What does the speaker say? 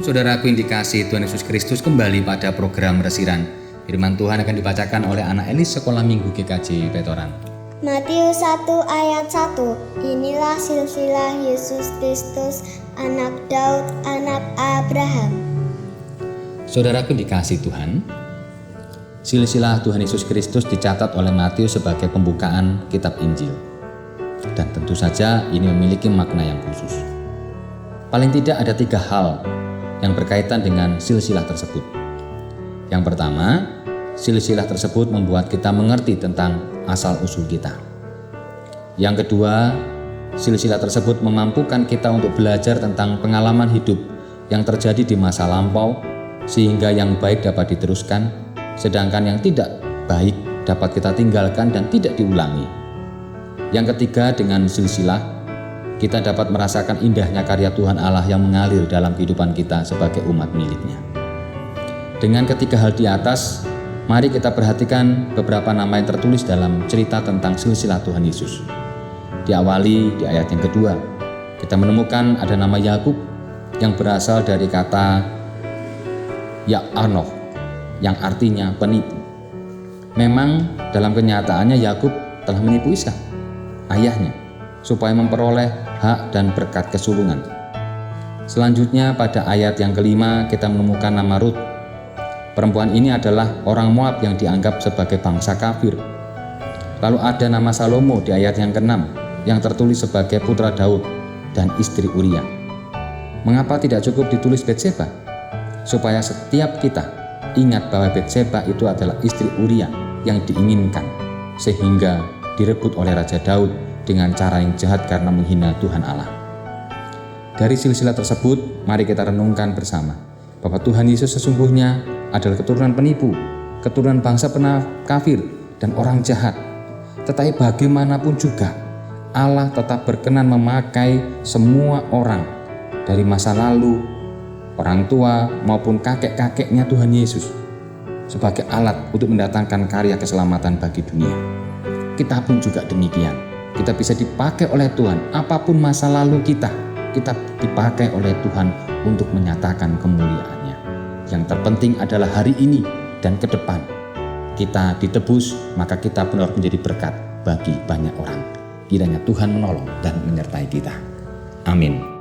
Saudaraku yang dikasihi Tuhan Yesus Kristus, kembali pada program Resiran. Firman Tuhan akan dibacakan oleh anak Elis Sekolah Minggu GKJ Petoran. Matius 1 ayat 1. Inilah silsilah Yesus Kristus, anak Daud, anak Abraham. Saudaraku yang dikasihi Tuhan, silsilah Tuhan Yesus Kristus dicatat oleh Matius sebagai pembukaan kitab Injil. Dan tentu saja ini memiliki makna yang khusus. Paling tidak ada 3 hal yang berkaitan dengan silsilah tersebut. Yang pertama, silsilah tersebut membuat kita mengerti tentang asal-usul kita. Yang kedua, silsilah tersebut memampukan kita untuk belajar tentang pengalaman hidup yang terjadi di masa lampau, sehingga yang baik dapat diteruskan, sedangkan yang tidak baik dapat kita tinggalkan dan tidak diulangi. Yang ketiga, dengan silsilah kita dapat merasakan indahnya karya Tuhan Allah yang mengalir dalam kehidupan kita sebagai umat miliknya. Dengan ketiga hal di atas, mari kita perhatikan beberapa nama yang tertulis dalam cerita tentang silsilah Tuhan Yesus. Diawali di ayat yang kedua, kita menemukan ada nama Yakub yang berasal dari kata Ya'anoh yang artinya penipu. Memang dalam kenyataannya Yakub telah menipu Ishak, ayahnya, supaya memperoleh hak dan berkat kesulungan. Selanjutnya pada ayat yang kelima kita menemukan nama Rut. Perempuan ini adalah orang Moab yang dianggap sebagai bangsa kafir. Lalu ada nama Salomo di ayat yang ke-6 yang tertulis sebagai putra Daud dan istri Uria. Mengapa tidak cukup ditulis Betseba? Supaya setiap kita ingat bahwa Betseba itu adalah istri Uria yang diinginkan, sehingga direbut oleh Raja Daud dengan cara yang jahat karena menghina Tuhan Allah. Dari silsilah tersebut, mari kita renungkan bersama bahwa Tuhan Yesus sesungguhnya adalah keturunan penipu, keturunan bangsa kafir dan orang jahat. Tetapi bagaimanapun juga, Allah tetap berkenan memakai semua orang dari masa lalu, orang tua maupun kakek-kakeknya Tuhan Yesus sebagai alat untuk mendatangkan karya keselamatan bagi dunia. Kita pun juga demikian. Kita bisa dipakai oleh Tuhan, apapun masa lalu kita dipakai oleh Tuhan untuk menyatakan kemuliaan-Nya. Yang terpenting adalah hari ini dan ke depan. Kita ditebus, maka kita pun harus menjadi berkat bagi banyak orang. Kiranya Tuhan menolong dan menyertai kita. Amin.